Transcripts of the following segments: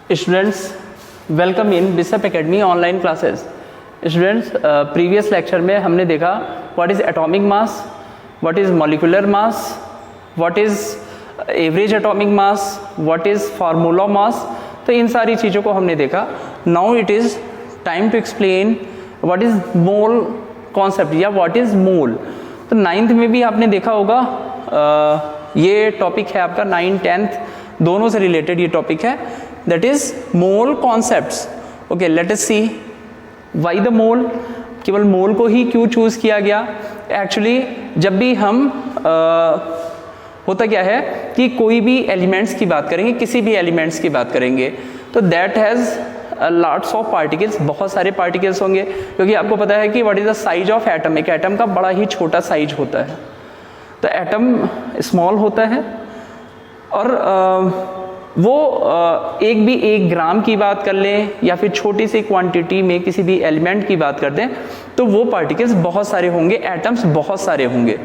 Students, welcome in Bishop academy online classes. Students, previous lecture में हमने देखा what is atomic mass, what is molecular mass, what is average atomic mass, what is formula mass. तो इन सारी चीज़ों को हमने देखा। Now it is time to explain what is mole concept या व्हाट इज़ मोल। तो 9th में भी आपने देखा होगा, ये टॉपिक है आपका 9th 10th दोनों से रिलेटेड ये टॉपिक है, that is mole concepts. Okay, let us see why the mole. केवल मोल को ही क्यों चूज किया गया? एक्चुअली जब भी हम होता क्या है कि कोई भी एलिमेंट्स की बात करेंगे, किसी भी एलिमेंट्स की बात करेंगे, तो that has lots of particles, बहुत सारे पार्टिकल्स होंगे, क्योंकि आपको पता है कि what is the size of atom. एक एटम का बड़ा ही छोटा साइज होता है, तो एटम स्मॉल होता है और वो एक भी 1 ग्राम की बात कर लें या फिर छोटी सी क्वांटिटी में किसी भी एलिमेंट की बात कर दें तो वो पार्टिकल्स बहुत सारे होंगे, एटम्स बहुत सारे होंगे।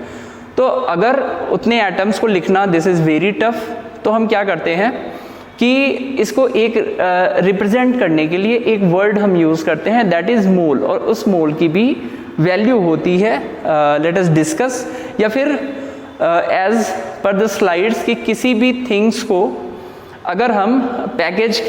तो अगर उतने एटम्स को लिखना दिस इज़ वेरी टफ, तो हम क्या करते हैं कि इसको एक रिप्रेजेंट करने के लिए एक वर्ड हम यूज़ करते हैं, दैट इज़ मोल। और उस मोल की भी वैल्यू होती है, लेट अस डिस्कस, या फिर एज पर द स्लाइड्स की किसी भी थिंग्स को अगर हम पैकेज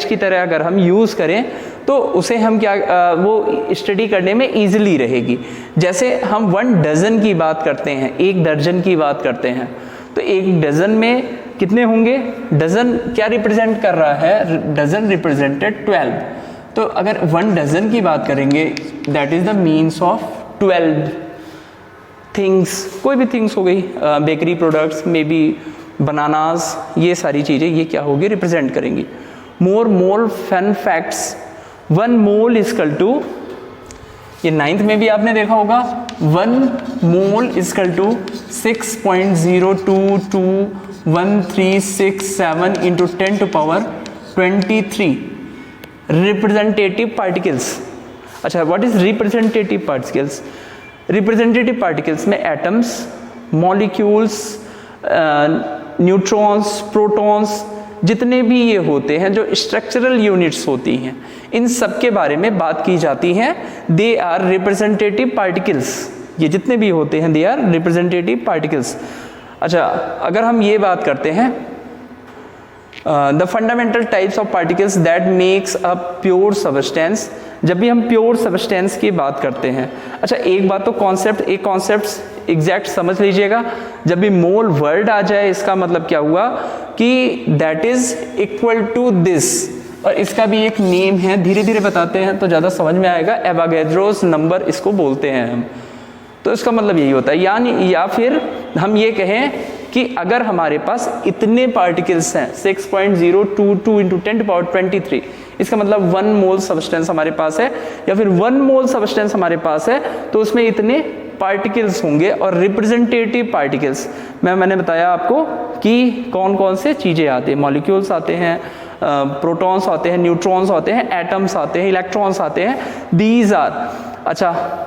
की तरह अगर हम यूज़ करें तो उसे हम क्या वो स्टडी करने में ईजिली रहेगी। जैसे हम 1 डजन की बात करते हैं, 1 दर्जन की बात करते हैं, तो 1 डजन में कितने होंगे? डजन क्या रिप्रेजेंट कर रहा है? Dozen represented 12। तो अगर 1 डजन की बात करेंगे that is the means of 12 things. कोई भी थिंग्स हो गई, bakery products, may be bananas, ये सारी चीज़ें ये क्या होगी? रिप्रेजेंट करेंगी। More mole fun facts, 1 mole equal to, ये 9th में भी आपने देखा होगा, 1 mole equal to 6.02213667 into 10⁻23 representative particles. अच्छा, what is representative particles? Representative particles में एटम्स, मॉलिक्यूल्स, न्यूट्रॉन्स, प्रोटॉन्स, जितने भी ये होते हैं जो स्ट्रक्चरल यूनिट्स होती हैं, इन सब के बारे में बात की जाती है। They are representative particles. ये जितने भी होते हैं दे आर रिप्रेजेंटेटिव पार्टिकल्स। अच्छा, अगर हम ये बात करते हैं the fundamental types of particles that makes a pure substance. जब भी हम प्योर सबस्टेंस की बात करते हैं, अच्छा एक बात तो एक कॉन्सेप्ट एग्जैक्ट समझ लीजिएगा, जब भी मोल वर्ड आ जाए इसका मतलब क्या हुआ कि that is equal to this, और इसका भी एक नेम है, धीरे धीरे बताते हैं तो ज़्यादा समझ में आएगा। एवोगैड्रोस नंबर इसको बोलते हैं हम। तो इसका मतलब यही होता है, यानी या फिर हम ये कहें कि अगर हमारे पास इतने पार्टिकल्स हैं 6.022 इंटू 10⁻23, इसका मतलब 1 मोल सबस्टेंस हमारे पास है, या फिर 1 मोल सबस्टेंस हमारे पास है, तो उसमें इतने पार्टिकल्स होंगे। और रिप्रेजेंटेटिव पार्टिकल्स मैंने बताया आपको कि कौन कौन से चीज़ें आती हैं, मॉलिक्यूल्स आते हैं, प्रोटॉन्स आते हैं, न्यूट्रॉन्स आते हैं, एटम्स आते हैं, इलेक्ट्रॉन्स आते हैं, दीज आर। अच्छा,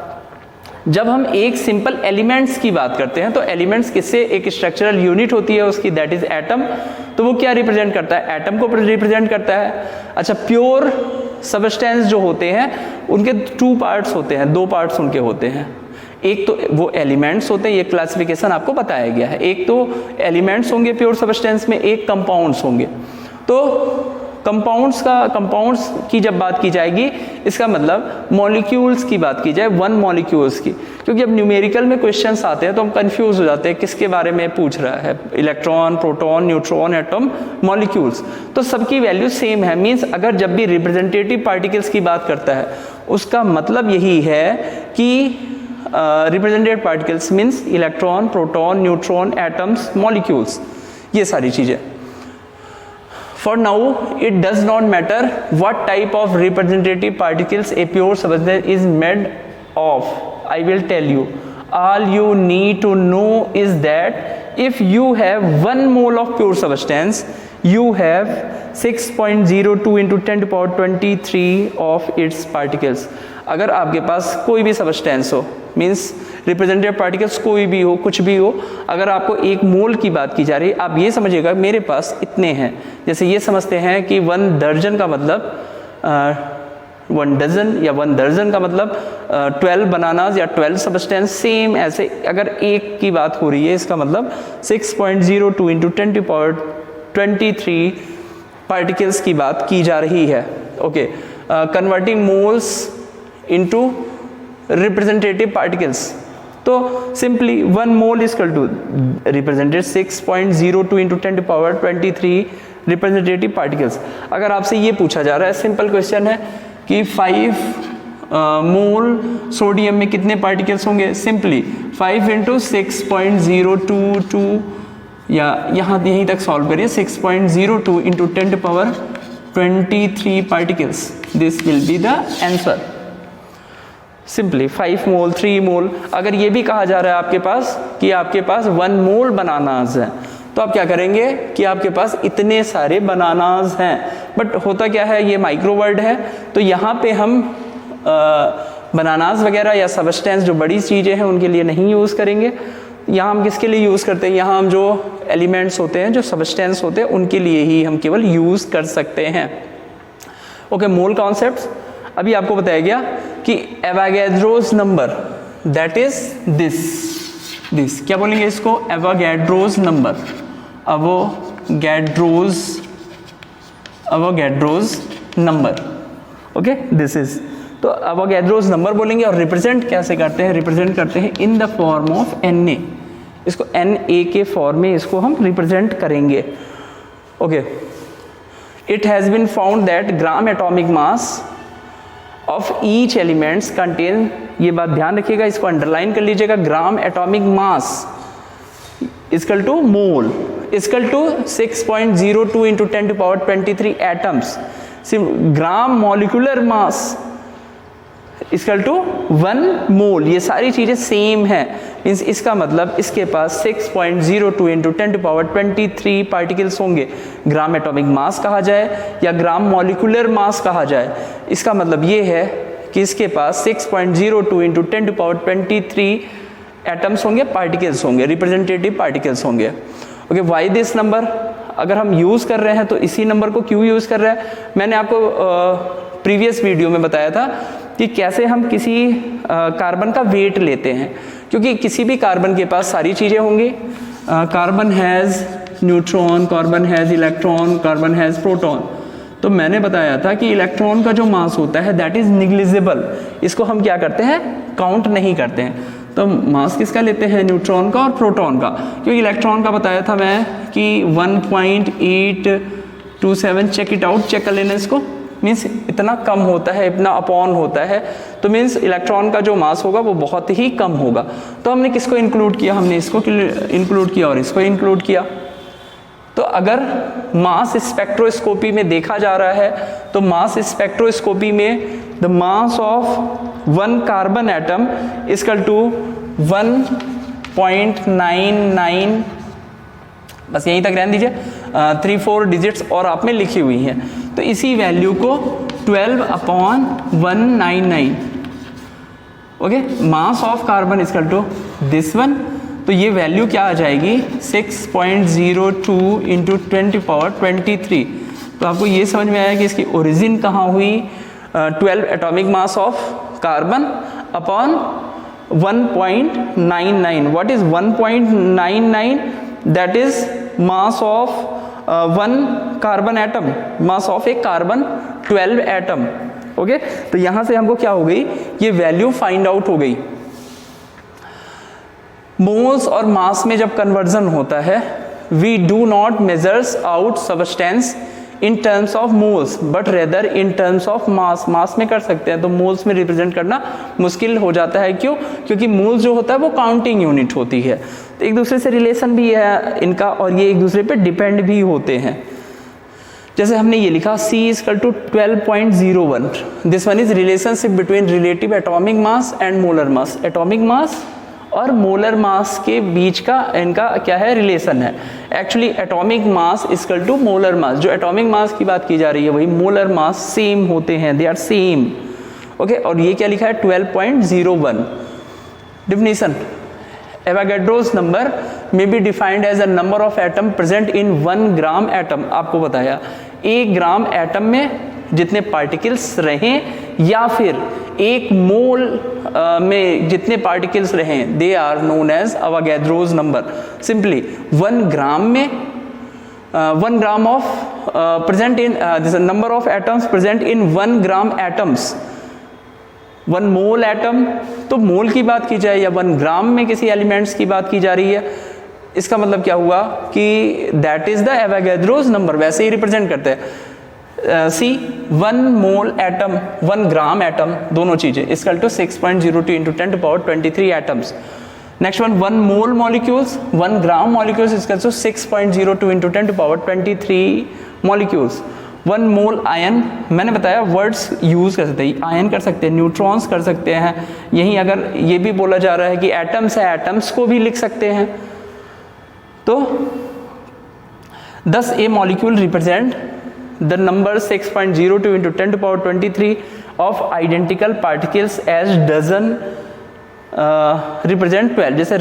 जब हम एक सिंपल एलिमेंट्स की बात करते हैं तो एलिमेंट्स किससे, एक स्ट्रक्चरल यूनिट होती है उसकी, दैट इज एटम। तो वो क्या रिप्रेजेंट करता है? एटम को रिप्रेजेंट करता है। अच्छा, प्योर सबस्टेंस जो होते हैं उनके 2 पार्ट्स होते हैं, 2 पार्ट्स उनके होते हैं। एक तो वो एलिमेंट्स होते हैं, ये क्लासिफिकेशन आपको बताया गया है। एक तो एलिमेंट्स होंगे प्योर सबस्टेंस में, एक कंपाउंड्स होंगे। तो कंपाउंड्स की जब बात की जाएगी, इसका मतलब मॉलिक्यूल्स की बात की जाए, 1 मॉलिक्यूल्स की, क्योंकि अब न्यूमेरिकल में क्वेश्चंस आते हैं तो हम कंफ्यूज हो जाते हैं किसके बारे में पूछ रहा है, electron, proton, neutron, atom, molecules. तो सबकी वैल्यू सेम है। मीन्स अगर जब भी रिप्रेजेंटेटिव पार्टिकल्स की बात करता है उसका मतलब यही है कि representative particles means electron, proton, neutron, atoms, molecules, ये सारी चीज़ें। For now, it does not matter what type of representative particles a pure substance is made of. I will tell you. All you need to know is that if you have 1 mole of pure substance, you have 6.02 into 10⁻23 of its particles. अगर आपके पास कोई भी substance हो, means representative particles कोई भी हो, कुछ भी हो, अगर आपको एक मोल की बात की जा रही है, आप ये समझिएगा मेरे पास इतने हैं। जैसे ये समझते हैं कि 1 दर्जन का मतलब 1 डजन, या 1 दर्जन का मतलब 12 बनानाज या 12 सब्सटेंस। सेम ऐसे अगर एक की बात हो रही है, इसका मतलब 6.02 इंटू 10⁻23 पार्टिकल्स की बात की जा रही है। Okay, converting moles into representative particles, तो simply 1 mole equal to represented 6.02 into 10⁻23 representative particles. अगर आपसे ये पूछा जा रहा है, सिंपल क्वेश्चन है कि 5 मोल सोडियम में कितने पार्टिकल्स होंगे, सिंपली 5 इंटू 6.022, या यहाँ यहीं तक सॉल्व करिए, 6.02 into 10⁻23 particles, this will be the answer. Simply 5 मोल, 3 मोल। अगर ये भी कहा जा रहा है आपके पास कि आपके पास 1 मोल बनानाज है, तो आप क्या करेंगे कि आपके पास इतने सारे बनानाज हैं। बट होता क्या है, ये माइक्रो वर्ड है, तो यहाँ पे हम बनानाज वगैरह या सबस्टेंस जो बड़ी चीज़ें हैं उनके लिए नहीं यूज़ करेंगे। यहाँ हम किसके लिए यूज़ करते हैं, यहाँ हम जो एलिमेंट्स होते हैं, जो सबस्टेंस होते हैं, उनके लिए ही हम केवल यूज़ कर सकते हैं। ओके, मोल कॉन्सेप्ट्स अभी आपको बताया गया कि Avogadro's number, that is this क्या बोलेंगे इसको, Avogadro's number, Avogadro's number. Okay, this is, तो एवोगैड्रोस नंबर बोलेंगे। और रिप्रेजेंट कैसे करते हैं, रिप्रेजेंट करते हैं in the form of Na, इसको Na के फॉर्म में इसको हम रिप्रेजेंट करेंगे। Okay, it has been found that gram atomic mass of each elements contain, ये बात ध्यान रखिएगा, इसको अंडरलाइन कर लीजिएगा, gram atomic mass equal to mole equal to 6.02 into 10⁻23 atoms. Gram molecular mass equal to 1 mole, ये सारी चीज़ें सेम है। मीन्स इसका मतलब इसके पास 6.02 इंटू 10⁻23 पार्टिकल्स होंगे। ग्राम एटॉमिक मास कहा जाए या ग्राम मॉलिक्यूलर मास कहा जाए, इसका मतलब ये है कि इसके पास 6.02 इंटू 10⁻23 एटम्स होंगे, पार्टिकल्स होंगे, रिप्रेजेंटेटिव पार्टिकल्स होंगे। ओके, वाई दिस नंबर, अगर हम यूज़ कर रहे हैं तो इसी नंबर को क्यों यूज़ कर रहे हैं, मैंने आपको प्रीवियस वीडियो में बताया था कि कैसे हम किसी कार्बन का वेट लेते हैं, क्योंकि किसी भी कार्बन के पास सारी चीज़ें होंगी। Carbon has neutron, carbon has electron, carbon has proton. तो मैंने बताया था कि इलेक्ट्रॉन का जो मास होता है दैट इज़ निग्लिजिबल, इसको हम क्या करते हैं, काउंट नहीं करते हैं। तो मास किसका लेते हैं, न्यूट्रॉन का और प्रोटॉन का, क्योंकि इलेक्ट्रॉन का बताया था मैं कि 1.827, चेक इट आउट, चेक कर लेना इसको, मीन्स इतना कम होता है, इतना अपॉन होता है, तो मीन्स इलेक्ट्रॉन का जो मास होगा वो बहुत ही कम होगा। तो हमने किसको इंक्लूड किया, हमने इसको इंक्लूड किया और इसको इंक्लूड किया। तो अगर मास स्पेक्ट्रोस्कोपी में देखा जा रहा है, तो मास स्पेक्ट्रोस्कोपी में the mass of 1 carbon atom equal to 1.99, बस यहीं तक रहने दीजिए, 3-4 डिजिट्स और आप में लिखी हुई हैं, तो इसी वैल्यू को 12/199, okay, mass of carbon equal to this one, तो ये वैल्यू क्या आ जाएगी, 6.02 इंटू 10⁻23। तो आपको ये समझ में आया कि इसकी ओरिजिन कहाँ हुई, 12 atomic mass of carbon upon 1.99। What is 1.99? That is mass of 1 carbon atom, mass of A carbon 12 atom. Okay, तो यहां से हमको क्या हो गई, ये वैल्यू फाइंड आउट हो गई। मोल्स और मास में जब कन्वर्जन होता है, we do not measures out substance in terms of moles but rather in terms of mass. Mass में कर सकते हैं, तो मोल्स में रिप्रेजेंट करना मुश्किल हो जाता है। क्यों? क्योंकि मोल्स जो होता है वो काउंटिंग यूनिट होती है, तो एक दूसरे से रिलेशन भी है इनका और ये एक दूसरे पे डिपेंड भी होते हैं। जैसे हमने ये लिखा C equal to 12.01, this one is relationship between relative atomic mass and molar mass. Atomic mass और मोलर मास के बीच का इनका क्या है, रिलेशन है। Actually atomic mass equal to molar mass, जो एटॉमिक मास की बात की जा रही है वही मोलर मास सेम होते हैं, दे आर सेम। ओके, और ये क्या लिखा है 12.01। Definition: Avogadro's number may be defined as a number of atom present in 1 gram atom. आपको बताया 1 ग्राम एटम में जितने पार्टिकल्स रहें या फिर 1 मोल में जितने पार्टिकल्स रहें, they are known as Avogadro's number. Simply 1 gram में 1 gram of present in this number of atoms present in 1 gram atoms. 1 mole atom, तो मोल की बात की जाए या 1 ग्राम में किसी एलिमेंट्स की बात की जा रही है, इसका मतलब क्या हुआ कि that is the Avogadro's number. वैसे ही रिप्रेजेंट करते हैं. सी 1 मोल एटम 1 ग्राम एटम दोनों चीजें equal to 6.02 into 10⁻23 atoms. Next one 1 mole molecules 1 gram molecules equal to 6.02 into 10⁻23 molecules. 1 mole ion, मैंने बताया वर्ड्स यूज कर सकते हैं, आयन कर सकते हैं, न्यूट्रॉन्स कर सकते हैं. यहीं अगर ये भी बोला जा रहा है कि एटम्स है, एटम्स को भी लिख सकते हैं. तो thus a molecule represent the number 6.02 into 10⁻23 of identical particles as dozen represent 12. जैसे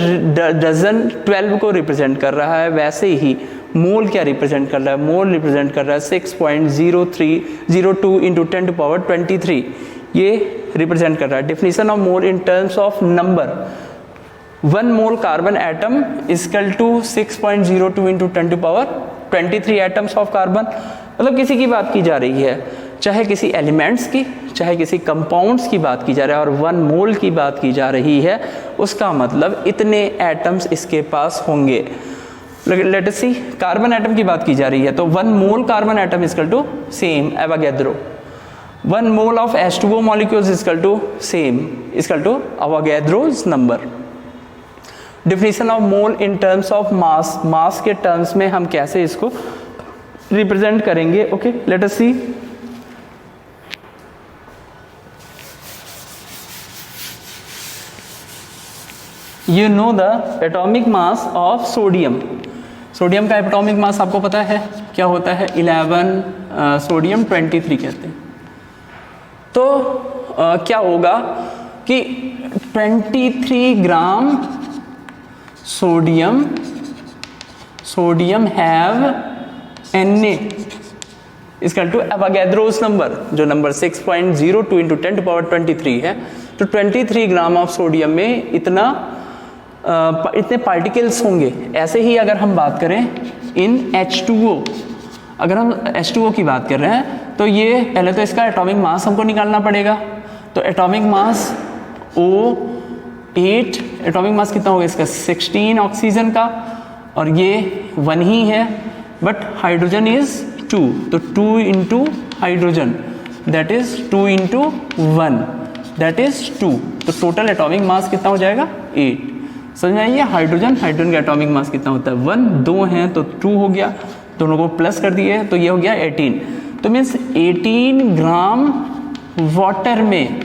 डजन 12 को रिप्रेजेंट कर रहा है, वैसे ही मोल क्या रिप्रेजेंट कर रहा है, मोल रिप्रेजेंट कर रहा है 6.0302 into 10⁻23. ये रिप्रेजेंट कर रहा है. Definition of mole in terms of number: 1 mole carbon atom equal to 6.02 into 10⁻23 atoms of carbon. मतलब किसी की बात की जा रही है, चाहे किसी एलिमेंट्स की, चाहे किसी कंपाउंड्स की बात की जा रही है, और 1 मोल की बात की जा रही है, उसका मतलब इतने एटम्स इसके पास होंगे. Let us see, carbon atom की बात की जा रही है, तो 1 mole carbon atom equal to same Avogadro. 1 mole of H2O molecules equal to same equal to Avogadro's number. Definition of mole in terms of mass, mass के terms में हम कैसे इसको रिप्रेजेंट करेंगे. Okay, let us see. You know the atomic mass of sodium. Sodium का atomic mass आपको पता है क्या होता है? 11 सोडियम 23 कहते हैं. तो क्या होगा कि 23 gram sodium have Na equal to Avogadro's number, जो नंबर 6.02 इंटू 10⁻23 है. तो 23 ग्राम ऑफ सोडियम में इतने पार्टिकल्स होंगे. ऐसे ही अगर हम बात करें इन H2O, अगर हम H2O की बात कर रहे हैं, तो ये पहले तो इसका एटॉमिक मास हमको निकालना पड़ेगा. तो atomic mass O8, atomic mass कितना होगा इसका? 16 ऑक्सीजन का, और ये 1 ही है, बट हाइड्रोजन इज 2, तो 2 into hydrogen that is 2 into 1 that is 2. तो टोटल एटॉमिक मास कितना हो जाएगा? 8. समझ में आइए, हाइड्रोजन का एटॉमिक मास कितना होता है? 1, 2 हैं तो 2 हो गया, दोनों को प्लस कर दिए तो ये हो गया 18. तो मीन्स 18 ग्राम वाटर में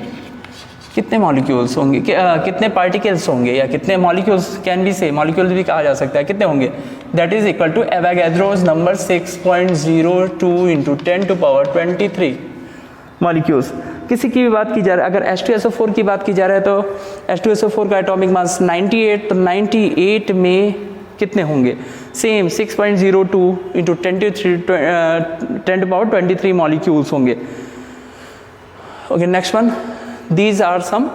कितने मॉलिक्यूल्स होंगे, कितने पार्टिकल्स होंगे, या कितने molecules, can be say molecules भी कहा जा सकता है, कितने होंगे? That is equal to Avogadro's number 6.02 into 10⁻23 molecules. किसी की भी बात की जा रही है, अगर H2SO4 की बात की जा रही है, तो H2SO4 का एटॉमिक मास 98, तो 98 में कितने होंगे? सेम 6.02 इंटू 10⁻23 मॉलिक्यूल्स होंगे. Okay, next one. These are some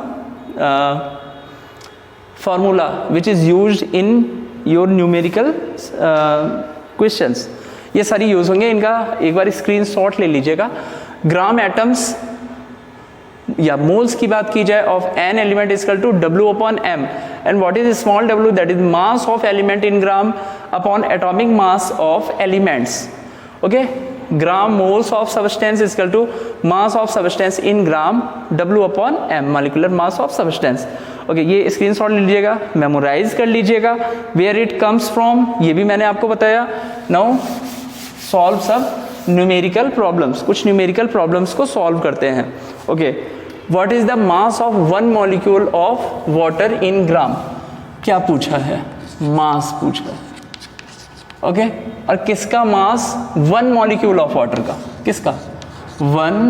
formula which is used in your numerical questions. ये सारी यूज होंगे, इनका एक बार स्क्रीनशॉट ले लीजिएगा. ग्राम एटम्स या मोल्स की बात की जाए of an element equal to W/m, and what is small w? That is mass of element in gram upon atomic mass of elements. Okay, gram moles of substance equal to mass of substance in gram W/m, molecular mass of substance. Okay, ये screenshot ले लीजिएगा, memorise कर लीजिएगा. Where it comes from ये भी मैंने आपको बताया. नाउ सॉल्व सब न्यूमेरिकल प्रॉब्लम्स, कुछ न्यूमेरिकल प्रॉब्लम्स को सॉल्व करते हैं. Okay, what is the mass of 1 molecule of water in gram? क्या पूछा है? मास पूछा है. ओके, और किसका मास? 1 मॉलिक्यूल ऑफ वाटर का. किसका? 1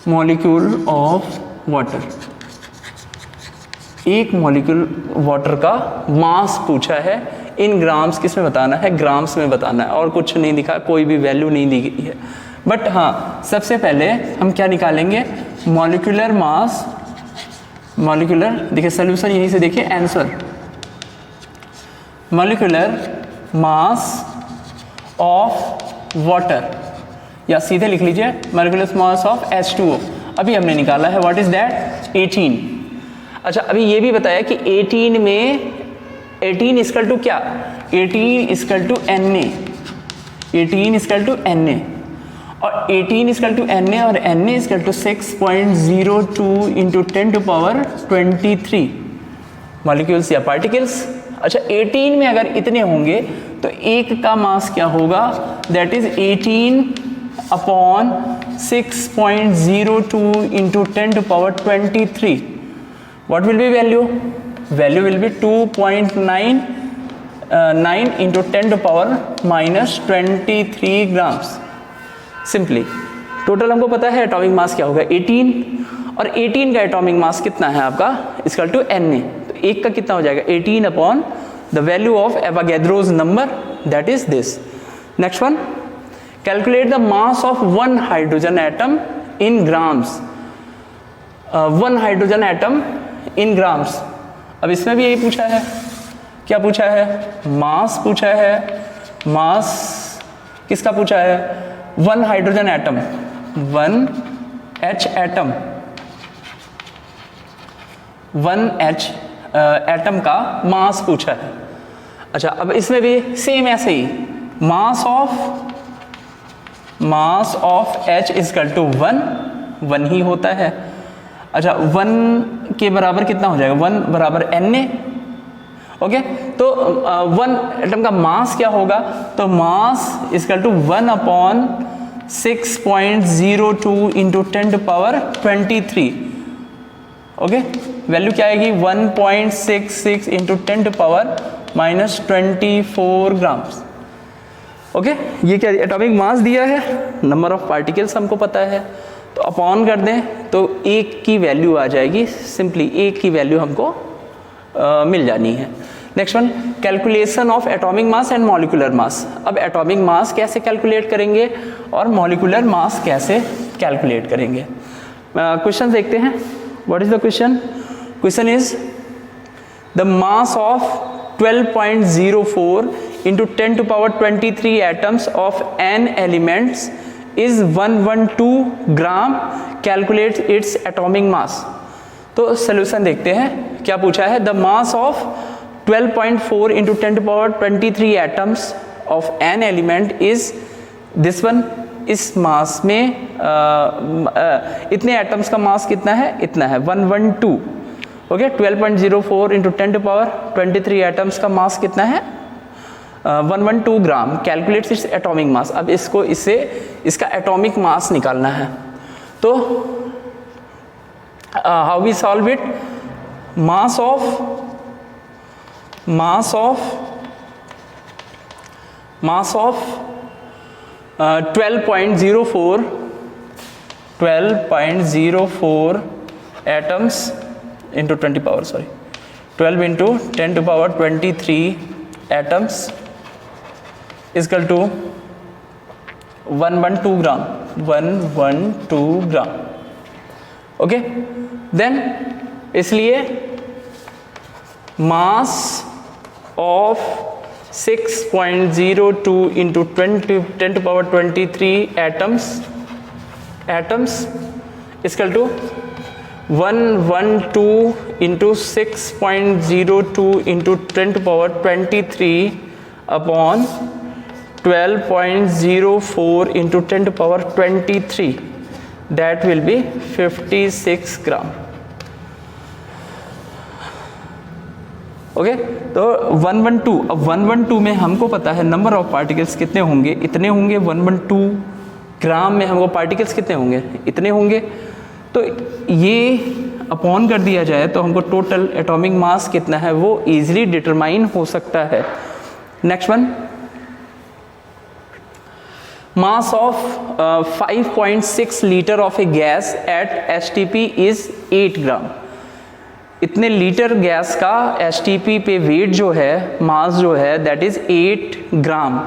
मॉलिक्यूल ऑफ वाटर. एक मॉलिक्यूल वाटर का मास पूछा है, इन ग्राम्स किस में बताना है, ग्राम्स में बताना है, और कुछ नहीं दिखा, कोई भी वैल्यू नहीं दी गई है। बट हाँ, सबसे पहले हम क्या निकालेंगे, मॉलिक्यूलर मास, मॉलिक्यूलर, देखिए सोल्यूशन यहीं से देखिए, answer molecular mass of water, या सीधे लिख लीजिए मॉलिक्यूलर मास ऑफ H2O। अभी हमने निकाला है, व्हाट इज दैट, 18। अच्छा, अभी ये भी बताया कि 18 में 18 इक्वल टू क्या, 18 equal to Na, 18 equal to Na, और 18 इक्वल टू Na और Na equal to 6.02 into 10 to power 23 molecules या पार्टिकल्स। अच्छा, 18 में अगर इतने होंगे तो एक का मास क्या होगा, that is 18 upon 6.02 into 10 to power 23। What will be value, value will be 2.99 into 10 to power minus 23 grams. Simply total हमको पता है एटॉमिक मास क्या होगा, 18, और 18 का एटॉमिक मास कितना है आपका, इक्वल टू Na, तो एक का कितना हो जाएगा, 18 upon the value of Avogadro's number, that is this. Next one, calculate the mass of one hydrogen atom in grams, one hydrogen atom in grams. अब इसमें भी यही पूछा है, क्या पूछा है, मास पूछा है, मास किसका पूछा है, one hydrogen atom, one H atom, one H atom का मास पूछा है। अच्छा, अब इसमें भी सेम ऐसे ही, mass of H equal to 1 ही होता है। अच्छा, 1 के बराबर कितना हो जाएगा, 1 बराबर Na, ओके। तो 1 एटम का मास क्या होगा, तो mass equal to 1 upon 6.02 into 10 to power 23, okay. Value क्या आएगी, 1.66 into 10 to power minus 24 grams, okay. ये क्या एटॉमिक मास दिया है, नंबर ऑफ पार्टिकल्स हमको पता है, तो अपॉन कर दें तो एक की वैल्यू आ जाएगी, सिंपली एक की वैल्यू हमको मिल जानी है। Next one, calculation of atomic mass and molecular mass. अब एटॉमिक मास कैसे कैलकुलेट करेंगे और मॉलिक्यूलर मास कैसे कैलकुलेट करेंगे। क्वेश्चन देखते हैं, what is the question, question is the mass of 12.04 into 10 to power 23 atoms of n elements is 112 gram, calculate its atomic mass। तो solution देखते हैं, क्या पूछा है, the mass of 12.4 into 10 to power 23 atoms of n element is this one। इस मास में इतने atoms का मास कितना है, इतना है 112, okay. 12.04 into 10 to power 23 atoms का मास कितना है, 112 gram, calculate its atomic mass. अब इसको इससे इसका एटॉमिक मास निकालना है, तो how we solve it, mass of 12.04 atoms into 20 power 12 into 10 to power 23 atoms is equal to 112 gram, okay। then इसलिए mass of 6.02 into 10 to power 23 atoms is equal to 112 into 6.02 into 10 to power 23 upon 12.04 into 10 to power 23, that will be 56 gram, okay. तो 112, अब 112 में हमको पता है number of particles कितने होंगे, इतने होंगे। 112 ग्राम में हमको पार्टिकल्स कितने होंगे, इतने होंगे। तो ये अपॉन कर दिया जाए तो हमको टोटल एटॉमिक मास कितना है वो इजीली डिटरमाइन हो सकता है। Next one, mass of 5.6 litre of a gas at HTP is 8 gram. इतने लीटर गैस का एसटीपी पे वेट जो है, मास जो है, that is 8 gram.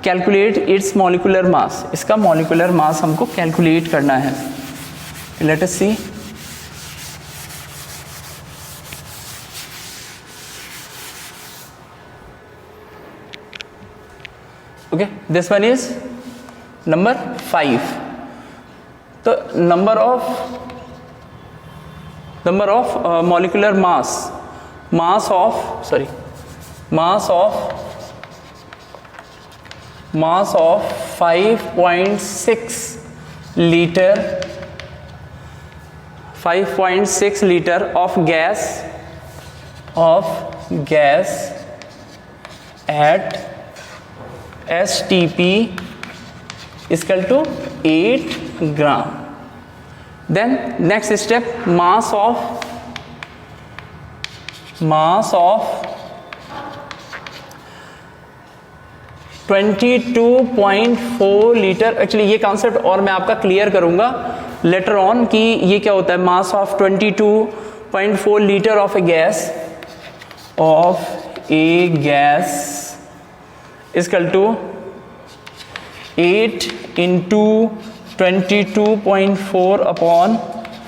Calculate its molecular mass, इसका मॉलिक्यूलर मास हमको कैलकुलेट करना है। Let us see. Okay, this one is number 5। तो number of molecular mass of 5.6 liter of gas at STP is equal to 8 gram. Then next step, mass of 22.4 litre. Actually ये concept और मैं आपका clear करूंगा later on कि ये क्या होता है। Mass of 22.4 litre of a gas is equal to 8 into 22.4 upon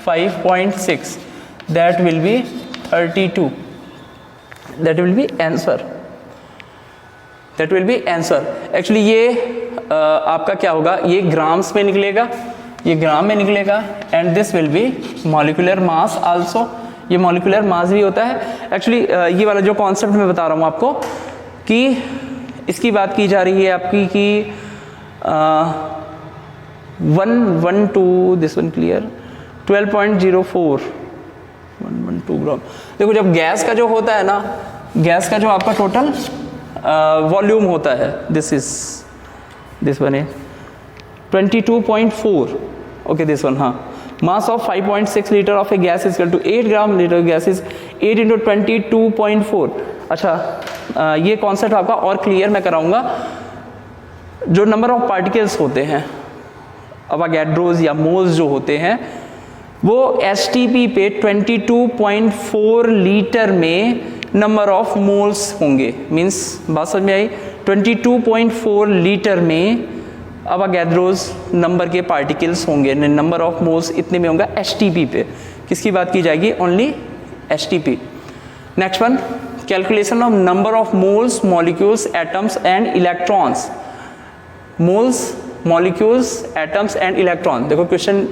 5.6, that will be 32. That will be answer. Actually ये आपका क्या होगा, ये ग्राम्स में निकलेगा, ये ग्राम में निकलेगा, and this will be molecular mass also. ये मॉलिक्यूलर मास भी होता है। एक्चुअली ये वाला जो कॉन्सेप्ट मैं बता रहा हूँ आपको कि इसकी बात की जा रही है आपकी कि 112 दिस वन क्लियर 12.04 112 ग्राम। देखो जब गैस का जो होता है ना, गैस का जो आपका टोटल वॉल्यूम होता है, दिस वन है 22.4। ओके, दिस वन, हाँ। Mass of 5.6 litre of a gas is equal to 8 gram. Litre gas is 8 into 22.4। अच्छा, ये कॉन्सेप्ट आपका और क्लियर मैं कराऊंगा। जो नंबर ऑफ पार्टिकल्स होते हैं, अवागैड्रोज या मोल्स जो होते हैं, वो एसटीपी पे 22.4 लीटर में नंबर ऑफ मोल्स होंगे। मींस बात समझ में आई? 22.4 लीटर में अवागैड्रोज नंबर के पार्टिकल्स होंगे, नंबर ऑफ मोल्स इतने में होगा एसटीपी पे। किसकी बात की जाएगी? Only STP. Next one, calculation of number of moles, molecules, atoms and electrons. Moles, molecules, atoms and electron. देखो question,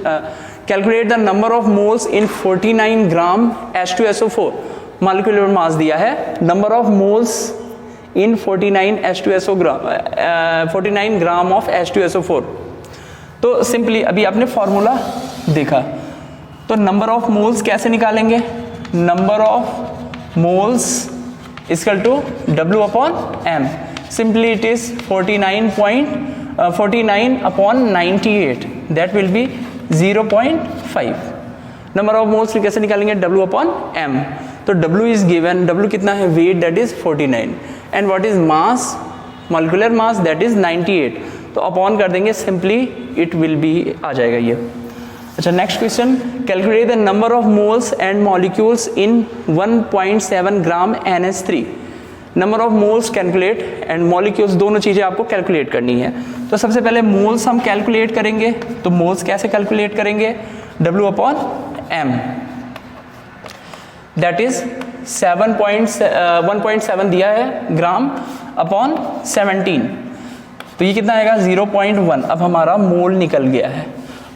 calculate the number of moles in 49 gram H2SO4। Molecular mass दिया है, number of moles in 49 gram of H2SO4। तो simply अभी आपने formula देखा, तो number of moles कैसे निकालेंगे? Number of moles equal to W upon M। Simply it is 49 upon 98, that will be 0.5। Number of moles कैसे निकालेंगे? W upon M। तो W इज गिवन, W कितना है? Weight, that is 49, and what is mass, molecular mass, that is 98। तो upon कर देंगे, simply it will be आ जाएगा ये। अच्छा, next question, calculate the number of moles and molecules in 1.7 gram NH3। Number of moles calculate and molecules, दोनों चीजें आपको कैलकुलेट करनी है। तो सबसे पहले मोल्स हम कैलकुलेट करेंगे। तो मोल्स कैसे कैलकुलेट करेंगे? W upon M, that is 1.7 दिया है ग्राम अपॉन 17। तो ये कितना आएगा? 0.1। अब हमारा मोल निकल गया है।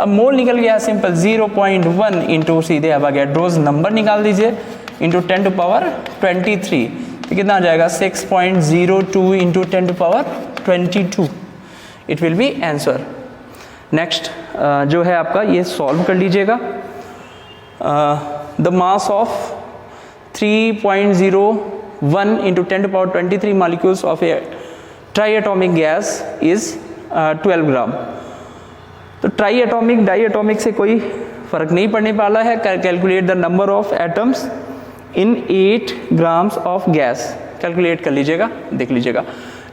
अब मोल निकल गया, सिंपल 0.1 इंटू सीधे अवागैड्रोज नंबर निकाल दीजिए, इंटू 10 टू पावर 23। तो कितना आ जाएगा? 6.02 into 10 to power 22। It will be answer. Next जो है आपका, ये सॉल्व कर लीजिएगा। The mass of 3.01 into 10 to power 23 molecules of a triatomic gas is 12 gram. तो ट्राईएटॉमिक डाईएटॉमिक से कोई फर्क नहीं पड़ने वाला है। Calculate the number of atoms in 8 grams of gas. Calculate कर लीजिएगा, देख लीजिएगा।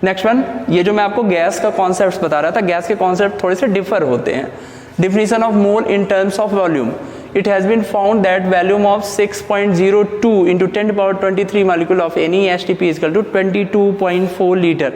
नेक्स्ट वन, ये जो मैं आपको गैस का कॉन्सेप्ट बता रहा था, गैस के कॉन्सेप्ट थोड़े से डिफर होते हैं। Definition of mole in terms of volume, it has been found that volume of 6.02 into 10 to power 23 molecule of any STP is equal to 22.4 litre.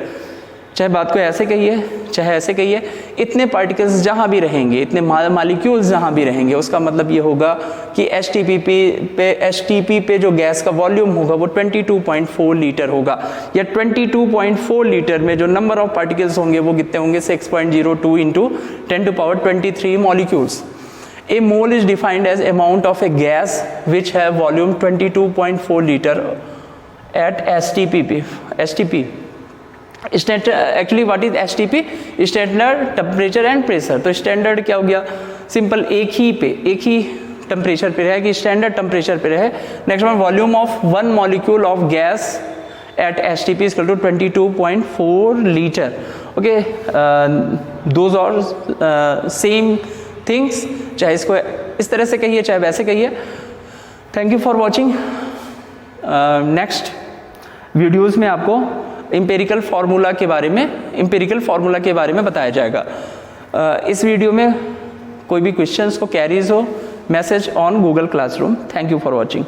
चाहे बात को ऐसे कहिए चाहे ऐसे कहिए, इतने पार्टिकल्स जहाँ भी रहेंगे, इतने मालिक्यूल्स जहाँ भी रहेंगे, उसका मतलब ये होगा कि एसटीपी पे जो गैस का वॉल्यूम होगा वो 22.4 लीटर होगा, या 22.4 लीटर में जो नंबर ऑफ पार्टिकल्स होंगे वो कितने होंगे 6.02 into 10 to power 23 molecules. A mole is defined as amount of a gas which have volume 22.4 liter at STP. Actually what is STP? Standard temperature and pressure। तो standard क्या हो गया, simple एक ही temperature पे रहे कि स्टैंडर्ड टेम्परेचर पे रहे। Next one, volume of one molecule of gas at STP is equal to 22.4 liter। Okay, those are same things, चाहे इसको इस तरह से कहिए चाहे वैसे कहिए। Thank you for watching. Next videos में आपको एम्पिरिकल फार्मूला के बारे में बताया जाएगा। इस वीडियो में कोई भी क्वेश्चंस को कैरीज हो, message on Google classroom. Thank you for watching.